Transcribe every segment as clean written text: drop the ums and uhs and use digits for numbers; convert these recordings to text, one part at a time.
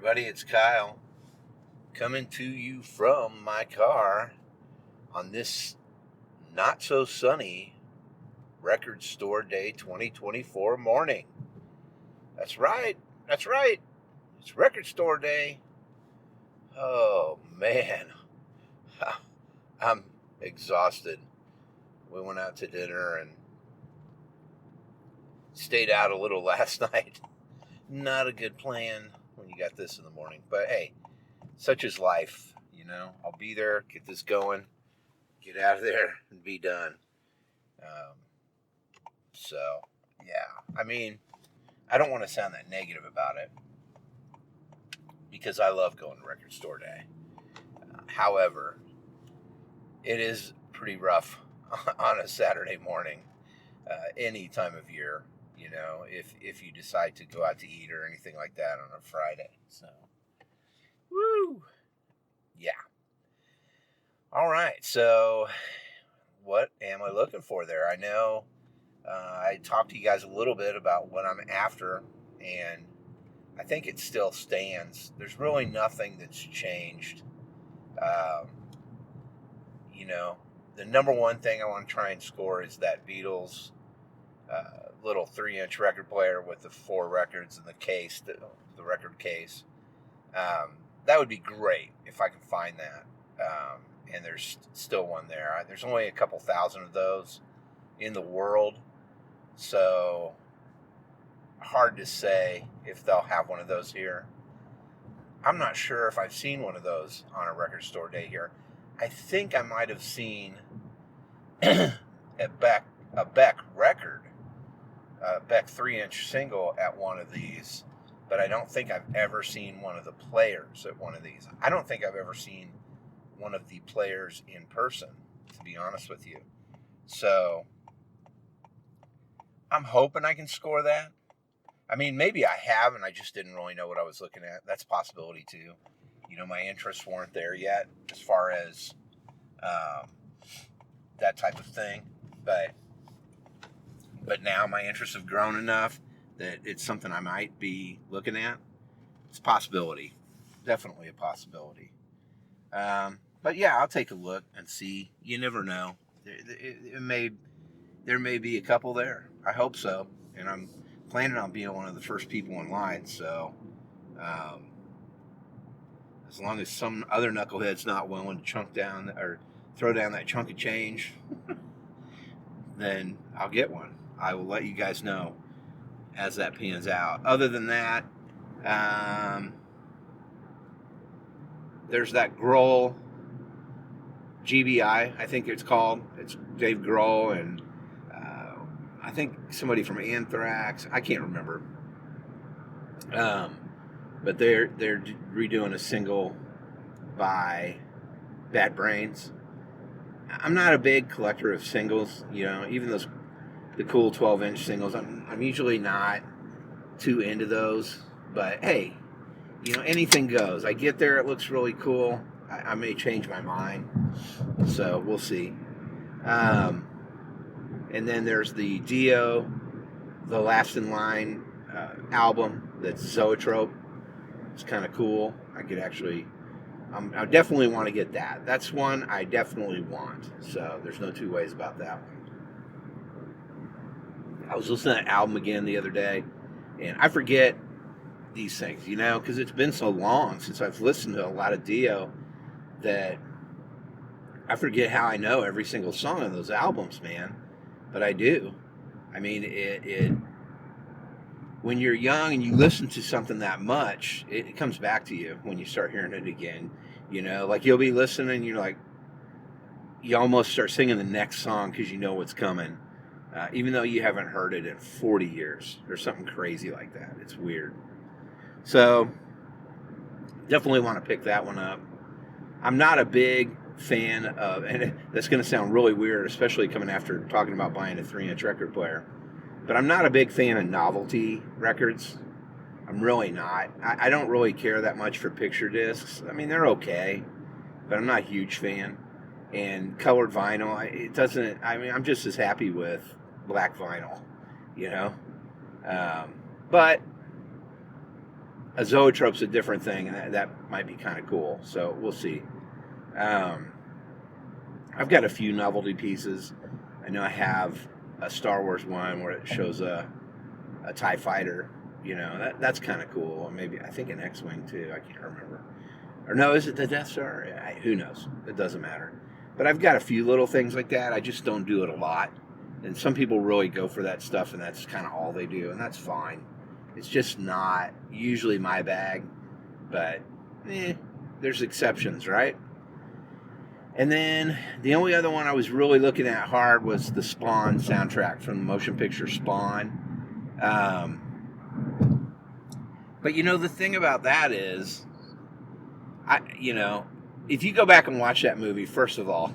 everybody, it's Kyle coming to you from my car on this not so sunny Record Store Day 2024 morning. That's right, it's Record Store Day. Oh man, I'm exhausted. We went out to dinner and stayed out a little last night. Not a good plan when you got this in the morning, but hey, such is life, you know. I'll be there, get this going, get out of there, and be done. Um, so, yeah. I mean, I don't want to sound that negative about it because I love going to Record Store Day. However, it is pretty rough on a Saturday morning, any time of year, you know, if you decide to go out to eat or anything like that on a Friday. So, woo! Yeah. All right. So, what am I looking for there? I know I talked to you guys a little bit about what I'm after, and I think it still stands. There's really nothing that's changed. Um, you know, the number one thing I want to try and score is that Beatles little 3-inch record player with the 4 records in the case, the record case. That would be great if I can find that. And there's still one there. There's only a couple thousand of those in the world, so hard to say if they'll have one of those here. I'm not sure if I've seen one of those on a Record Store Day here. I think I might have seen a Beck record, a Beck 3-inch single at one of these, but I don't think I've ever seen one of the players at one of these. I don't think I've ever seen one of the players in person, to be honest with you. So I'm hoping I can score that. I mean, maybe I have, and I just didn't really know what I was looking at. That's a possibility too. You know, my interests weren't there yet as far as that type of thing. But now my interests have grown enough that it's something I might be looking at. It's a possibility. Definitely a possibility. But yeah, I'll take a look and see. You never know. There may be a couple there. I hope so. And I'm planning on being one of the first people in line. So as long as some other knucklehead's not willing to chunk down or throw down that chunk of change, then I'll get one. I will let you guys know as that pans out. Other than that, there's that Grohl GBI, I think it's called. It's Dave Grohl and I think somebody from Anthrax. I can't remember. But they're redoing a single by Bad Brains. I'm not a big collector of singles, you know, even the cool 12-inch singles. I'm usually not too into those, but hey, you know, anything goes. I get there, it looks really cool. I may change my mind, so we'll see. And then there's the Dio, the Last in Line album that's Zoetrope. It's kind of cool. I could actually, I definitely want to get that. That's one I definitely want. So there's no two ways about that one. I was listening to that album again the other day, and I forget these things, you know, because it's been so long since I've listened to a lot of Dio that I forget how I know every single song on those albums, man. But I do. I mean, it when you're young and you listen to something that much, it comes back to you when you start hearing it again. You know, like you'll be listening and you're like, you almost start singing the next song because you know what's coming. Even though you haven't heard it in 40 years or something crazy like that. It's weird. So, definitely want to pick that one up. I'm not a big fan of, and that's going to sound really weird, especially coming after talking about buying a 3-inch record player, but I'm not a big fan of novelty records. I'm really not. I don't really care that much for picture discs. I mean, they're okay, but I'm not a huge fan. And colored vinyl, it doesn't, I mean, I'm just as happy with black vinyl, you know? But a zoetrope's a different thing, and that might be kind of cool. So we'll see. I've got a few novelty pieces. I know I have a Star Wars one where it shows a TIE fighter. You know, that's kind of cool. Or maybe, I think an X-Wing too. I can't remember. Or no, is it the Death Star? Who knows? It doesn't matter. But I've got a few little things like that. I just don't do it a lot. And some people really go for that stuff, and that's kind of all they do, and that's fine. It's just not usually my bag. But, there's exceptions, right? And then the only other one I was really looking at hard was the Spawn soundtrack from the motion picture Spawn. But the thing about that is, if you go back and watch that movie, first of all,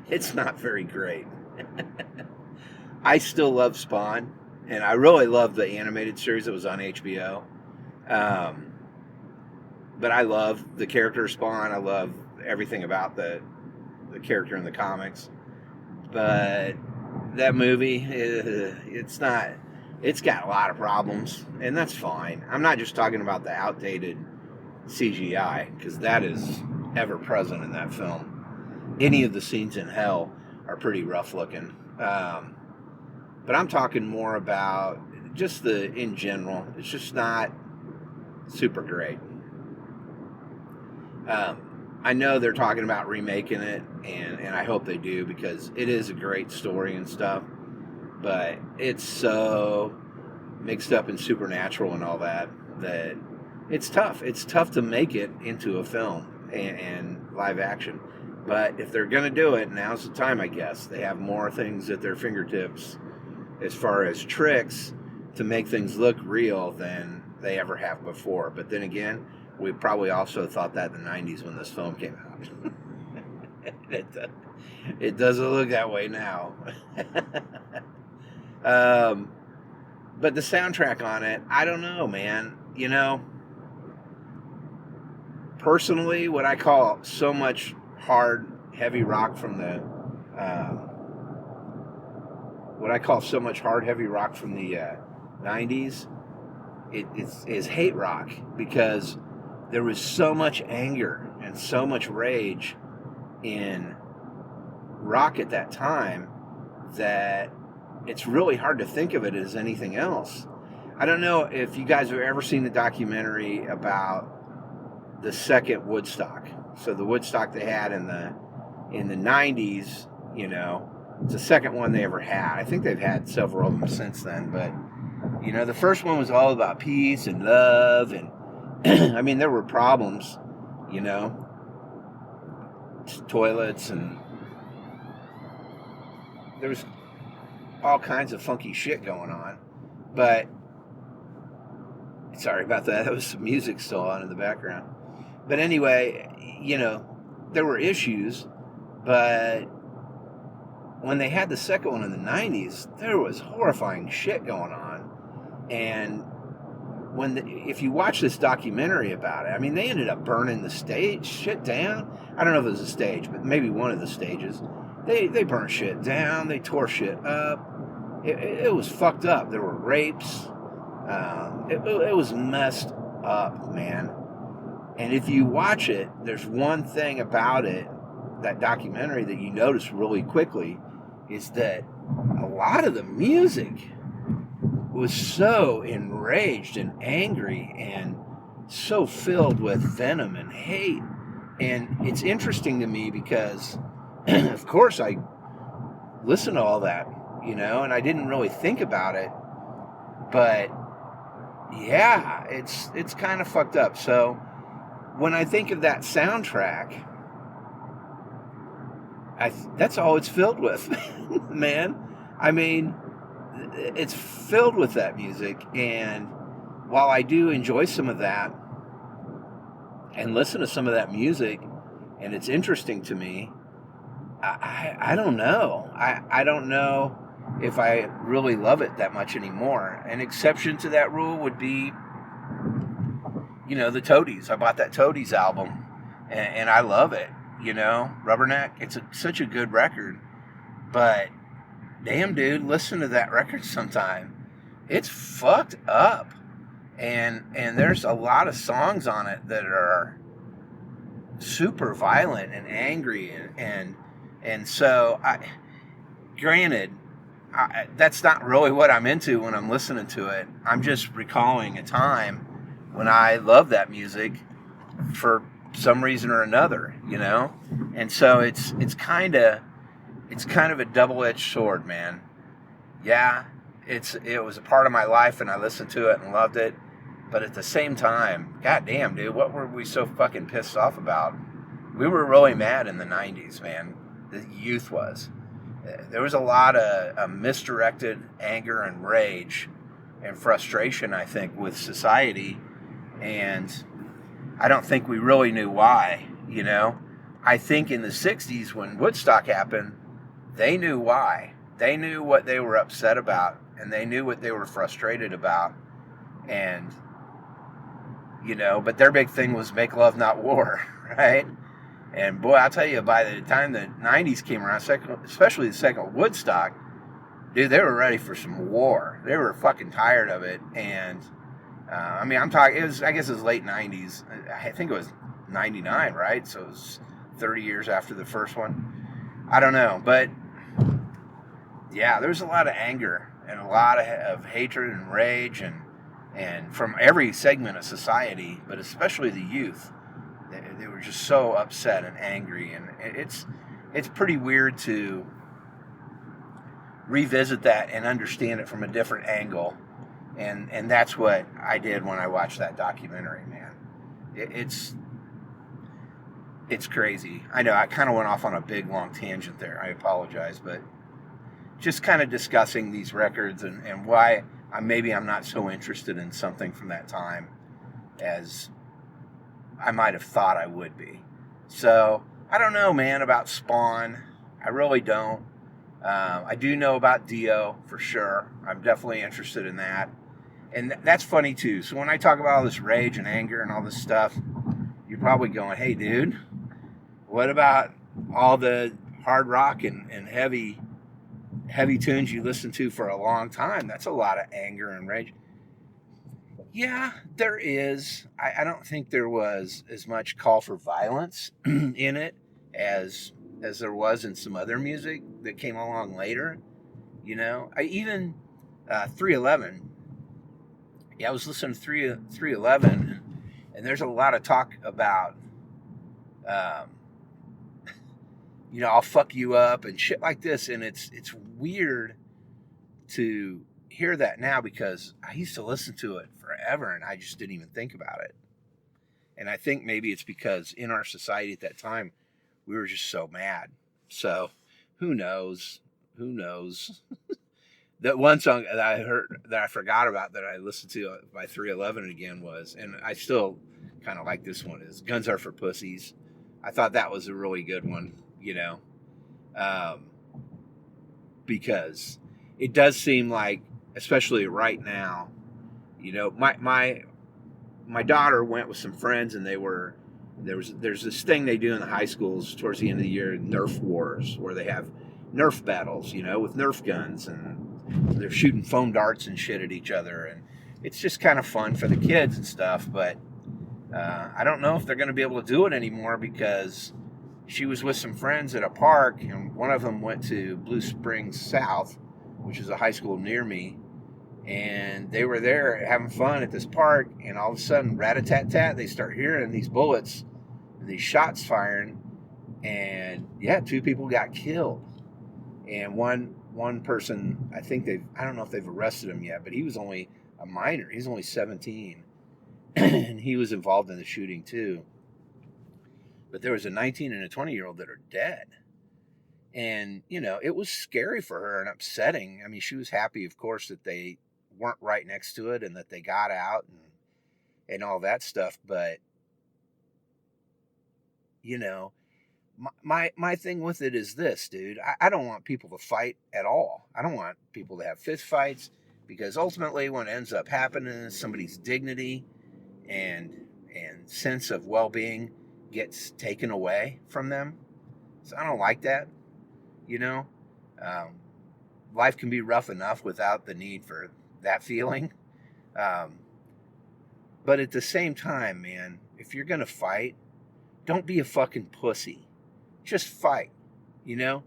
it's not very great. I still love Spawn, and I really love the animated series that was on HBO. But I love the character Spawn. I love everything about the character in the comics. But that movie, it's got a lot of problems, and that's fine. I'm not just talking about the outdated CGI, because that is ever present in that film. Any of the scenes in hell are pretty rough looking. But I'm talking more about just in general. It's just not super great. I know they're talking about remaking it, and I hope they do, because it is a great story and stuff. But it's so mixed up in supernatural and all that it's tough. It's tough to make it into a film and live action. But if they're going to do it, now's the time, I guess. They have more things at their fingertips as far as tricks to make things look real than they ever have before. But then again, we probably also thought that in the 90s when this film came out. It doesn't look that way now. But the soundtrack on it, I don't know, man. Personally, what I call so much hard, heavy rock from the 90s, is hate rock, because there was so much anger and so much rage in rock at that time that it's really hard to think of it as anything else. I don't know if you guys have ever seen the documentary about the second Woodstock. So the Woodstock they had in the 90s, it's the second one they ever had. I think they've had several of them since then, but the first one was all about peace and love, and I mean, there were problems, toilets, and there was all kinds of funky shit going on. But sorry about that. There was some music still on in the background. But anyway, there were issues, but when they had the second one in the 90s, there was horrifying shit going on. And if you watch this documentary about it, I mean, they ended up burning the stage shit down. I don't know if it was a stage, but maybe one of the stages. They burnt shit down. They tore shit up. It was fucked up. There were rapes. It was messed up, man. And if you watch it, there's one thing about it, that documentary, that you notice really quickly, is that a lot of the music was so enraged and angry and so filled with venom and hate. And it's interesting to me because, of course, I listen to all that, and I didn't really think about it. But, yeah, it's kind of fucked up. So when I think of that soundtrack, that's all it's filled with, man. I mean, it's filled with that music, and while I do enjoy some of that and listen to some of that music, and it's interesting to me, I don't know. I don't know if I really love it that much anymore. An exception to that rule would be, the Toadies. I bought that Toadies album, and I love it. Rubberneck. It's such a good record, but damn, dude, listen to that record sometime. It's fucked up. and there's a lot of songs on it that are super violent and angry, and so granted, that's not really what I'm into when I'm listening to it. I'm just recalling a time when I loved that music for some reason or another, and so it's kind of a double-edged sword, man. Yeah, it was a part of my life, and I listened to it and loved it. But at the same time, goddamn, dude, what were we so fucking pissed off about? We were really mad in the 90s, man. The youth was. There was a lot of misdirected anger and rage and frustration, I think, with society. And I don't think we really knew why, I think in the 60s when Woodstock happened, they knew why. They knew what they were upset about, and they knew what they were frustrated about. And, but their big thing was make love, not war, right? And boy, I'll tell you, by the time the 90s came around, especially the second Woodstock, dude, they were ready for some war. They were fucking tired of it. And, I'm talking, I guess it was late 90s. I think it was 99, right? So it was 30 years after the first one. I don't know. But, yeah, there was a lot of anger and a lot of hatred and rage and from every segment of society, but especially the youth. They were just so upset and angry, and it's pretty weird to revisit that and understand it from a different angle, and that's what I did when I watched that documentary, man. It's crazy. I know I kind of went off on a big long tangent there. I apologize, but just kind of discussing these records and why I'm not so interested in something from that time as I might have thought I would be. So, I don't know, man, about Spawn. I really don't. I do know about Dio, for sure. I'm definitely interested in that. And that's funny, too. So when I talk about all this rage and anger and all this stuff, you're probably going, hey, dude, what about all the hard rock and heavy tunes you listened to for a long time? That's a lot of anger and rage. Yeah, there is. I don't think there was as much call for violence in it as there was in some other music that came along later. I even 311. Yeah, I was listening to 311, and there's a lot of talk about, I'll fuck you up and shit like this, and it's weird to hear that now because I used to listen to it forever and I just didn't even think about it. And I think maybe it's because in our society at that time we were just so mad. So who knows? That one song that I heard that I forgot about that I listened to by 311 again was, and I still kind of like this one, is Guns Are for Pussies. I thought that was a really good one, because it does seem like, especially right now, my daughter went with some friends, and there's this thing they do in the high schools towards the end of the year, Nerf wars, where they have Nerf battles, with Nerf guns, and they're shooting foam darts and shit at each other, and it's just kind of fun for the kids and stuff. But I don't know if they're going to be able to do it anymore because she was with some friends at a park, and one of them went to Blue Springs South, which is a high school near me, and they were there having fun at this park, and all of a sudden, rat-a-tat-tat, they start hearing these bullets, these shots firing, and yeah, 2 people got killed. And one person, I don't know if they've arrested him yet, but he was only a minor. He's only 17, and he was involved in the shooting too. But there was a 19 and a 20-year-old that are dead. And, it was scary for her and upsetting. I mean, she was happy, of course, that they weren't right next to it and that they got out and all that stuff. But, my thing with it is this, dude. I don't want people to fight at all. I don't want people to have fist fights, because ultimately what ends up happening is somebody's dignity and sense of well-being gets taken away from them. So I don't like that. Life can be rough enough without the need for that feeling. But at the same time, man, if you're going to fight, don't be a fucking pussy. Just fight, you know?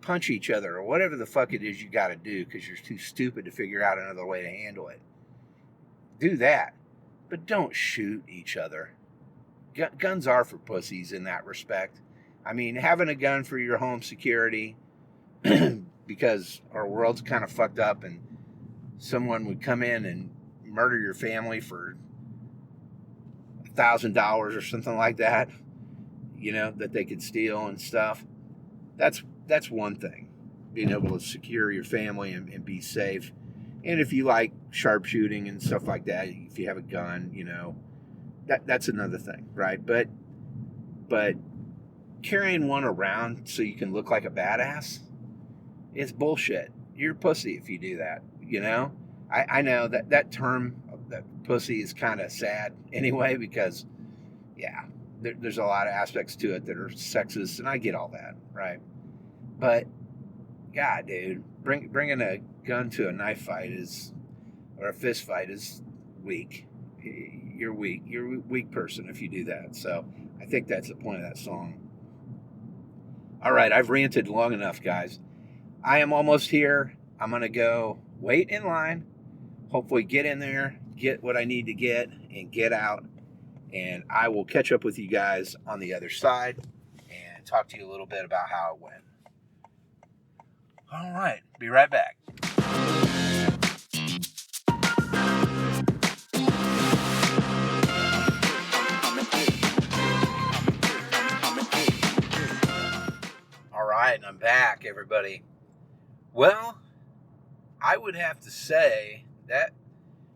Punch each other or whatever the fuck it is you got to do because you're too stupid to figure out another way to handle it. Do that. But don't shoot each other. Guns are for pussies in that respect. I mean, having a gun for your home security because our world's kind of fucked up and someone would come in and murder your family for $1,000 or something like that, you know, that they could steal and stuff. That's one thing, being able to secure your family and be safe. And if you like sharpshooting and stuff like that, if you have a gun, you know, that's another thing, right? But carrying one around so you can look like a badass, it's bullshit. You're a pussy if you do that, you know? I know that term, that pussy, is kind of sad anyway because, yeah, there's a lot of aspects to it that are sexist, and I get all that, right? But, God, dude, bringing a gun to a knife fight or a fist fight is weak. You're weak. You're a weak person if you do that. So I think that's the point of that song. All right, I've ranted long enough, guys. I am almost here. I'm going to go wait in line, hopefully get in there, get what I need to get, and get out. And I will catch up with you guys on the other side and talk to you a little bit about how it went. All right, be right back. All right, and I'm back, everybody. Well, I would have to say that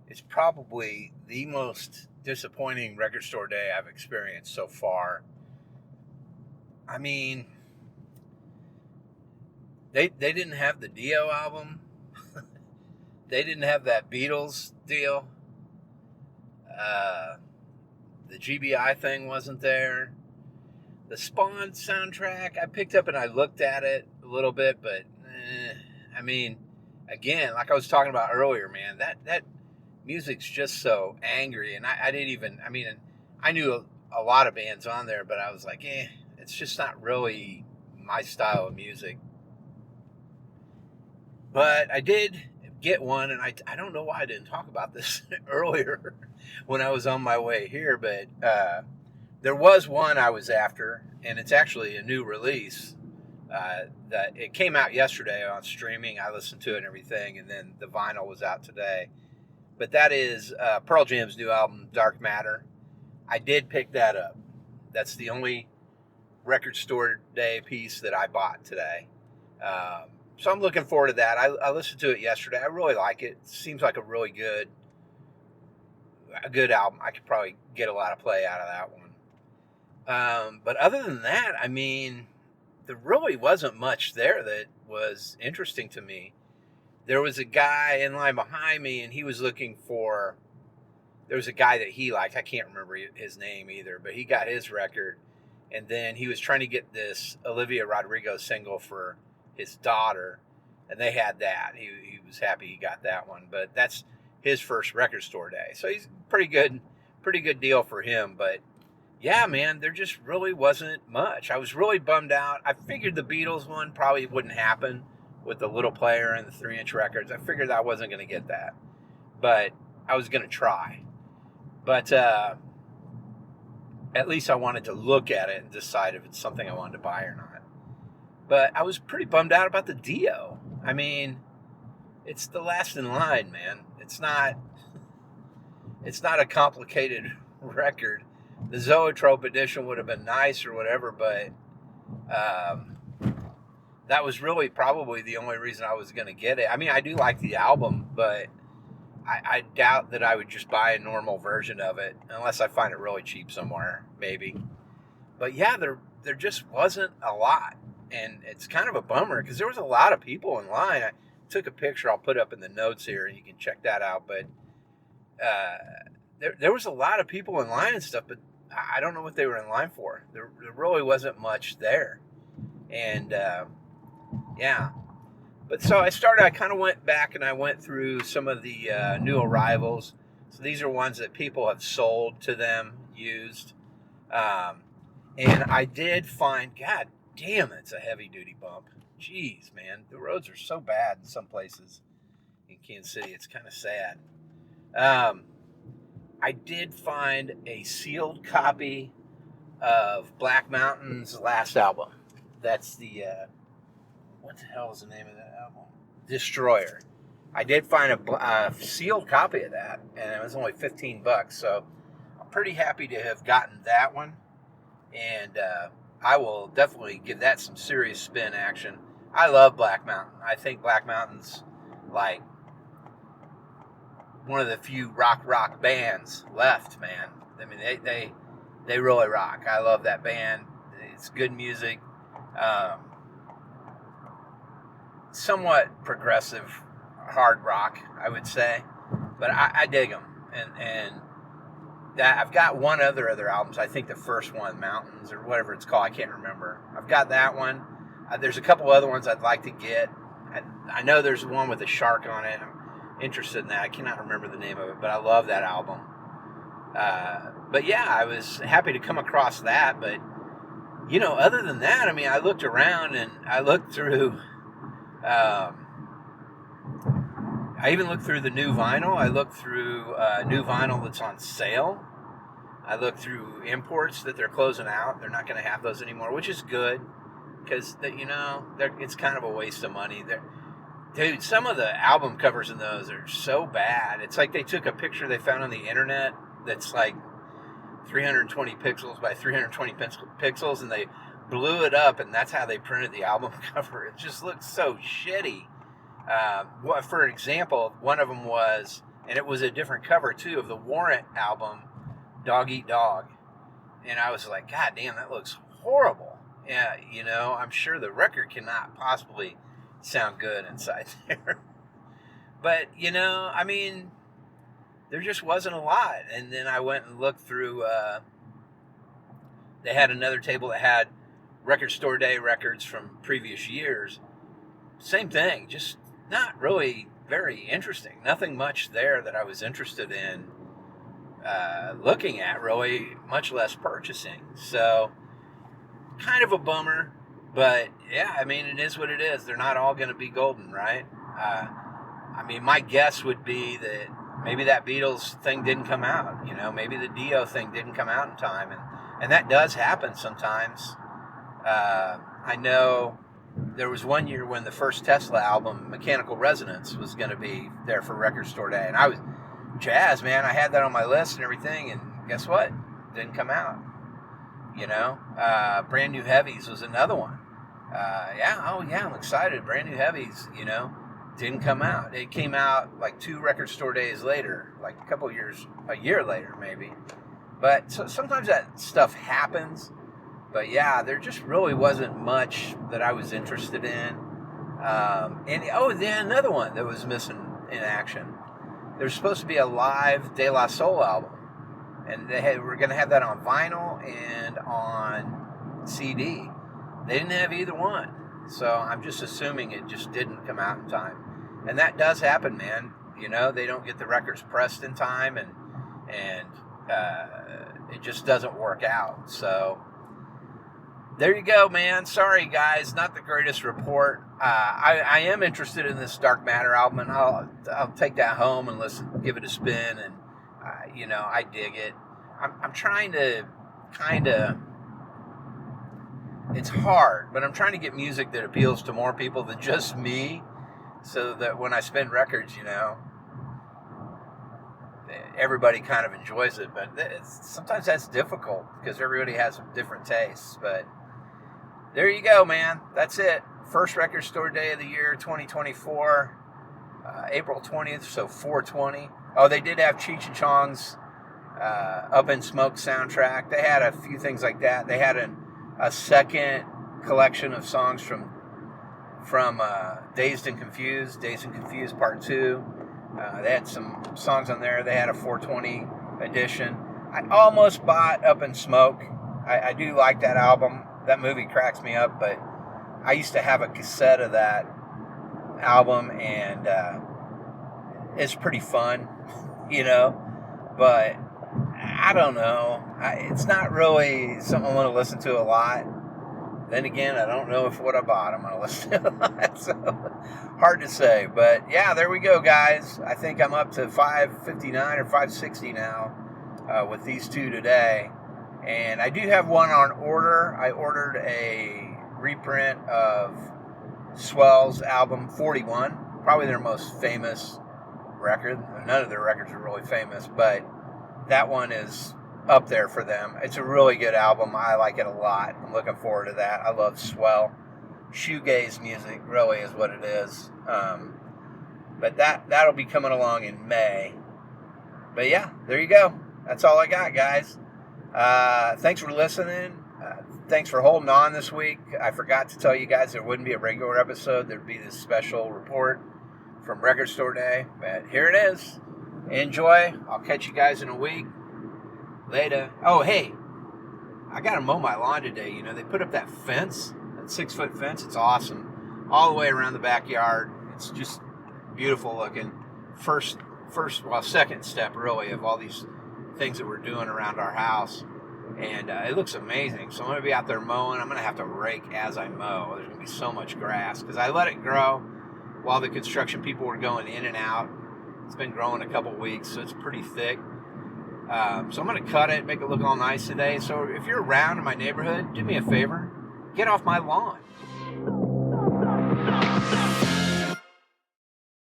it's probably the most disappointing record store day I've experienced so far. I mean, they didn't have the Dio album. They didn't have that Beatles deal. The GBI thing wasn't there. The Spawn soundtrack, I picked up and I looked at it a little bit, but I mean, again, like I was talking about earlier, man, that music's just so angry, and I didn't even, I mean, I knew a lot of bands on there, but I was like, it's just not really my style of music. But I did get one, and I don't know why I didn't talk about this earlier when I was on my way here, but there was one I was after, and it's actually a new release. That it came out yesterday on streaming. I listened to it and everything, and then the vinyl was out today. But that is Pearl Jam's new album, Dark Matter. I did pick that up. That's the only record store day piece that I bought today. So I'm looking forward to that. I listened to it yesterday. I really like it. It seems like a really good album. I could probably get a lot of play out of that one. But other than that, I mean, there really wasn't much there that was interesting to me. There was a guy in line behind me, and he was looking for... There was a guy that he liked. I can't remember his name either, but he got his record. And then he was trying to get this Olivia Rodrigo single for his daughter, and they had that. He was happy he got that one. But that's his first record store day. So he's pretty good deal for him. But yeah, man, there just really wasn't much. I was really bummed out. I figured the Beatles one probably wouldn't happen with the little player and the 3-inch records. I figured I wasn't going to get that. But I was going to try. But at least I wanted to look at it and decide if it's something I wanted to buy or not. But I was pretty bummed out about the Dio. I mean, it's the last in line, man. It's not a complicated record. The Zoetrope edition would have been nice or whatever, but that was really probably the only reason I was going to get it. I mean, I do like the album, but I doubt that I would just buy a normal version of it unless I find it really cheap somewhere, maybe. But yeah, there just wasn't a lot. And it's kind of a bummer because there was a lot of people in line. I took a picture I'll put up in the notes here, and you can check that out. But there was a lot of people in line and stuff, but I don't know what they were in line for. There really wasn't much there. And yeah. But so I kind of went back and I went through some of the new arrivals, So these are ones that people have sold to them, used. And I did find, God damn, it's a heavy duty bump. Jeez, man, the roads are so bad in some places in Kansas City. It's kind of sad. I did find a sealed copy of Black Mountain's last album. That's the, what the hell is the name of that album? Destroyer. I did find a sealed copy of that, and it was only $15, so I'm pretty happy to have gotten that one, and I will definitely give that some serious spin action. I love Black Mountain. I think Black Mountain's like one of the few rock bands left, man. I mean, they really rock. I love that band. It's good music. Somewhat progressive hard rock, I would say, but I dig them. And that I've got one other albums. I think the first one, Mountains or whatever it's called, I can't remember. I've got that one. There's a couple other ones I'd like to get. I know there's one with a shark on it. I'm interested in that. I cannot remember the name of it, but I love that album. But yeah, I was happy to come across that. But, you know, other than that, I mean, I looked around and I looked through, I even looked through the new vinyl. I looked through new vinyl that's on sale. I looked through imports that they're closing out. They're not going to have those anymore, which is good because, you know, it's kind of a waste of money. Dude, some of the album covers in those are so bad. It's like they took a picture they found on the internet that's like 320 pixels by 320 pixels, and they blew it up, and that's how they printed the album cover. It just looks so shitty. For example, one of them was, and it was a different cover too, of the Warrant album, Dog Eat Dog. And I was like, God damn, that looks horrible. Yeah, you know, I'm sure the record cannot possibly sound good inside there. But, you know, I mean, there just wasn't a lot. And then I went and looked through, they had another table that had Record Store Day records from previous years. Same thing, just not really very interesting. Nothing much there that I was interested in looking at, really, much less purchasing. So, kind of a bummer. But, yeah, I mean, it is what it is. They're not all going to be golden, right? I mean, my guess would be that maybe that Beatles thing didn't come out. You know, maybe the Dio thing didn't come out in time. And that does happen sometimes. I know there was one year when the first Tesla album, Mechanical Resonance, was going to be there for Record Store Day. And I was jazzed, man. I had that on my list and everything. And guess what? Didn't come out. You know, Brand New Heavies was another one. I'm excited. Brand New Heavies, you know, didn't come out. It came out like 2 Record Store Days later, like a year later maybe. But so sometimes that stuff happens. But yeah, there just really wasn't much that I was interested in. Then another one that was missing in action. There's supposed to be a live De La Soul album. And we're going to have that on vinyl and on CD. They didn't have either one. So I'm just assuming it just didn't come out in time. And that does happen, man. You know, they don't get the records pressed in time, and it just doesn't work out. So there you go, man. Sorry, guys. Not the greatest report. I am interested in this Dark Matter album, and I'll take that home and give it a spin, and you know, I dig it. I'm trying to kind of, it's hard, but I'm trying to get music that appeals to more people than just me, so that when I spin records, you know, everybody kind of enjoys it. But sometimes that's difficult because everybody has different tastes. But there you go, man. That's it. First Record Store Day of the year, 2024, April 20th, so 4/20. Oh, they did have Cheech and Chong's Up in Smoke soundtrack. They had a few things like that. They had a second collection of songs from Dazed and Confused Part 2. They had some songs on there. They had a 420 edition. I almost bought Up in Smoke. I do like that album. That movie cracks me up, but I used to have a cassette of that album, and it's pretty fun, you know. But I don't know. It's not really something I want to listen to a lot. Then again, I don't know if what I bought I'm going to listen to a lot. So hard to say. But yeah, there we go, guys. I think I'm up to 559 or 560 now with these two today. And I do have one on order. I ordered a reprint of Swell's album 41, probably their most famous record. None of their records are really famous, but that one is up there for them. It's a really good album. I like it a lot. I'm looking forward to that. I love Swell. Shoegaze music really is what it is. But that'll be coming along in May. But yeah, there you go. That's all I got, guys. Thanks for listening. Thanks for holding on this week. I forgot to tell you guys there wouldn't be a regular episode. There'd be this special report from Record Store Day. But here it is. Enjoy. I'll catch you guys in a week. Later. Oh, hey. I got to mow my lawn today. You know, they put up that fence, that 6-foot fence. It's awesome. All the way around the backyard. It's just beautiful looking. Second step, really, of all these things that we're doing around our house. And it looks amazing. So I'm going to be out there mowing. I'm going to have to rake as I mow. There's going to be so much grass because I let it grow while the construction people were going in and out. It's been growing a couple weeks, so it's pretty thick. So I'm going to cut it, make it look all nice today. So if you're around in my neighborhood, do me a favor. Get off my lawn.